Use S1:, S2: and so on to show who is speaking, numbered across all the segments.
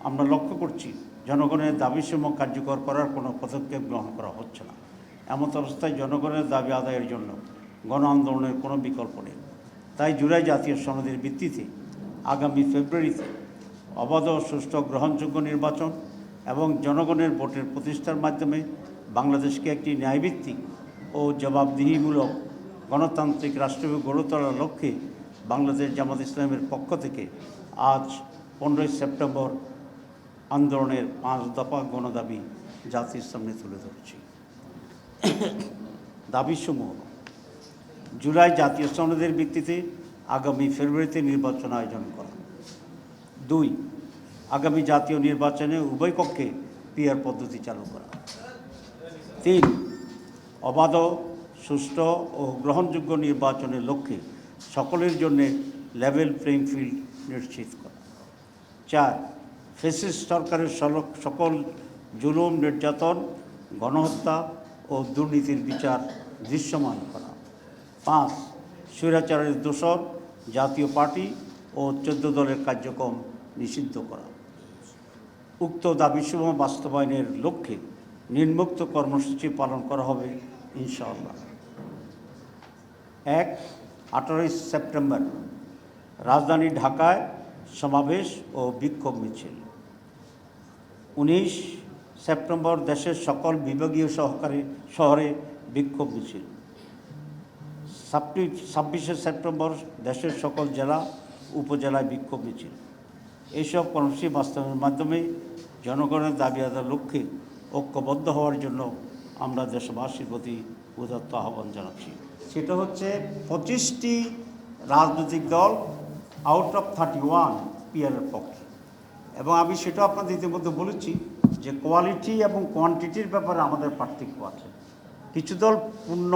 S1: আমরা লক্ষ্য করছি জনগণের দাবিসমূহ কার্যকর করার কোনো পদক্ষেপ গ্রহণ করা হচ্ছে না। এমত অবস্থায় জনগণের দাবি আদায়ের জন্য গণ আন্দোলনের কোনো বিকল্প নেই। তাই জুলাই জাতীয় সনদের ভিত্তিতে আগামী ফেব্রুয়ারিতে অবাধ, সুষ্ঠু, গ্রহণযোগ্য নির্বাচন এবং জনগণের ভোটের প্রতিষ্ঠার মাধ্যমে বাংলাদেশকে একটি ন্যায়ভিত্তিক ও জবাবদিহিমূলক গণতান্ত্রিক রাষ্ট্র গড়ে তোলার লক্ষ্যে বাংলাদেশ জামাত ইসলামের পক্ষ থেকে আজ 15ই সেপ্টেম্বর আন্দোলনের 5 দফা গণদাবি জাতির সামনে তুলে ধরছি। দাবিসমূহ: জুলাই জাতীয় সনদের ভিত্তিতে আগামী ফেব্রুয়ারিতে নির্বাচন আয়োজন করা। 2, আগামী জাতীয় নির্বাচনে উভয় পক্ষে পিআর পদ্ধতি চালু করা। 3, অবাধ, সুষ্ঠু ও গ্রহণযোগ্য নির্বাচনের লক্ষ্যে সকলের জন্য লেভেল প্লেইং ফিল্ড নিশ্চিত করা। 4, ফ্যাসিস্ট সরকারের সকল জুলুম, নির্যাতন, গণহত্যা ও দুর্নীতির বিচার দৃশ্যমান করা। 5, স্বৈরাচারের দোসর জাতীয় পার্টি ও 14 দলের কার্যক্রম নিষিদ্ধ করা। উক্ত দাবিসমূহ বাস্তবায়নের লক্ষ্যে নিম্নোক্ত কর্মসূচি পালন করা হবে ইনশাআল্লাহ। 1, 18ই সেপ্টেম্বর রাজধানী ঢাকায় সমাবেশ ও বিক্ষোভ মিছিল। 19 সেপ্টেম্বর দেশের সকল বিভাগীয় শহরে বিক্ষোভ মিছিল। 26শে সেপ্টেম্বর দেশের সকল জেলা উপজেলায় বিক্ষোভ মিছিল। এইসব কর্মসূচি বাস্তবায়নের মাধ্যমে জনগণের দাবি আদায়ের লক্ষ্যে ঐক্যবদ্ধ হওয়ার জন্য আমরা দেশবাসীর প্রতি উদাত্ত আহ্বান জানাচ্ছি। সেটা হচ্ছে 25টি রাজনৈতিক দল আউট অফ 31 পিআরের পক্ষে, এবং আমি সেটা আপনাদের ইতিমধ্যে বলেছি যে কোয়ালিটি এবং কোয়ান্টিটির ব্যাপারে আমাদের পার্থক্য আছে। কিছু দল পূর্ণ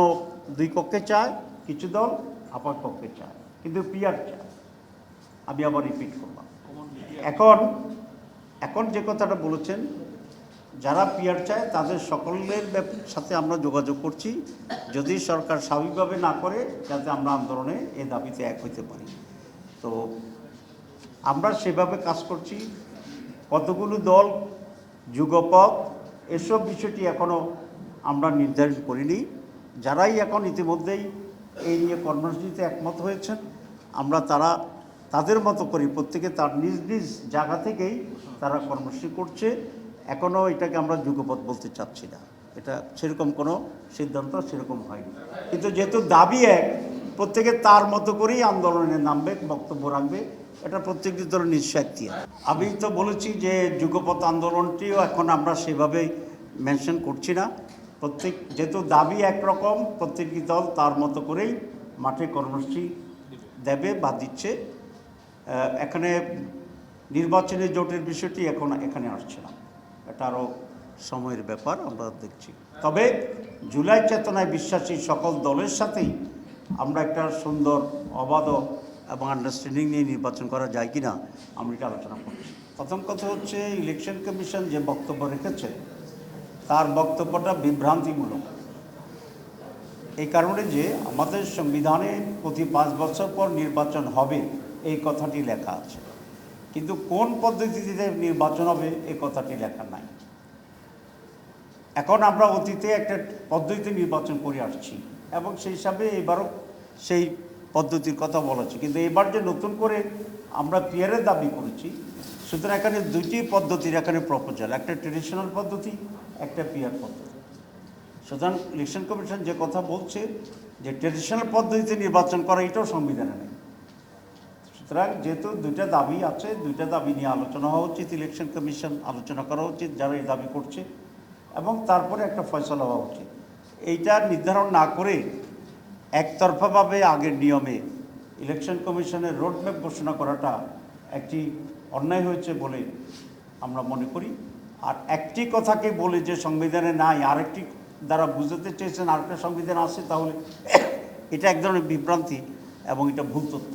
S1: 2 পক্ষে চায়, কিছু দল আপার পক্ষে চায়, কিন্তু পিআর চায়। আমি আবার রিপিট করলাম। এখন যে কথাটা বলেছেন, যারা পিআর চায় তাদের সকলের সাথে আমরা যোগাযোগ করছি, যদি সরকার স্বাভাবিকভাবে না করে, যাতে আমরা আন্দোলনে এই দাবিতে এক হইতে পারি। তো আমরা সেভাবে কাজ করছি। কতগুলো দল, যুগপথ, এসব বিষয়টি এখনও আমরা নির্ধারণ করিনি। যারাই এখন ইতিমধ্যেই এই নিয়ে কর্মসূচিতে একমত হয়েছেন, আমরা তাদের মতো করি, প্রত্যেকে তার নিজ নিজ জায়গা থেকেই তারা কর্মসূচি করছে। এখনও এটাকে আমরা যুগপথ বলতে চাচ্ছি না, এটা সেরকম কোনো সিদ্ধান্ত সেরকম হয়নি। কিন্তু যেহেতু দাবি এক, প্রত্যেকে তার মতো করেই আন্দোলনে নামবে, বক্তব্য রাখবে, এটা প্রত্যেকটি দলের নিঃস্বার্থী। আমি তো বলেছি যে যুগপথ আন্দোলনটিও এখন আমরা সেভাবে মেনশন করছি না। যেহেতু দাবি একরকম, প্রত্যেকটি দল তার মতো করেই মাঠে কর্মসূচি দেবে বা দিচ্ছে। এখানে নির্বাচনী জোটের বিষয়টি এখানে আসছে না, এটা আরও সময়ের ব্যাপার, আমরা দেখছি। তবে জুলাই চেতনায় বিশ্বাসী সকল দলের সাথেই আমরা একটা সুন্দর, অবাধ এবং আন্ডারস্ট্যান্ডিং নিয়ে নির্বাচন করা যায় কি না, আমরা এটা আলোচনা করছি। প্রথম কথা হচ্ছে, ইলেকশন কমিশন যে বক্তব্য রেখেছে তার বক্তব্যটা বিভ্রান্তিমূলক। এই কারণে যে আমাদের সংবিধানে প্রতি 5 বছর পর নির্বাচন হবে এই কথাটি লেখা আছে, কিন্তু কোন পদ্ধতিতে নির্বাচন হবে এই কথাটি লেখা নাই। এখন আমরা অতীতে একটা পদ্ধতিতে নির্বাচন করে আসছি এবং সেই হিসাবে এবারও সেই পদ্ধতির কথা বলেছি, কিন্তু এবার যে নতুন করে আমরা পিআরের দাবি করেছি, সুতরাং এখানে 2টি পদ্ধতির এখানে প্রপোজাল, একটা ট্রেডিশনাল পদ্ধতি, একটা পিআর পদ্ধতি। সুতরাং ইলেকশন কমিশন যে কথা বলছে যে ট্রেডিশনাল পদ্ধতিতে নির্বাচন করা, এটাও সংবিধানে নেই। সুতরাং যেহেতু 2টা দাবি আছে, 2টা দাবি নিয়ে আলোচনা হওয়া উচিত, ইলেকশন কমিশন আলোচনা করা উচিত যারা এই দাবি করছে, এবং তারপরে একটা ফয়সলা হওয়া উচিত। এইটা নির্ধারণ না করে একতরফাভাবে আগের নিয়মে ইলেকশন কমিশনের রোডম্যাপ ঘোষণা করাটা একটি অন্যায় হয়েছে বলে আমরা মনে করি। আর একটি কথাকে বলে যে সংবিধানে নাই, আরেকটি দ্বারা বুঝাতে চেয়েছেন আরেকটা সংবিধান আছে, তাহলে এটা এক ধরনের বিভ্রান্তি এবং এটা ভুল তথ্য।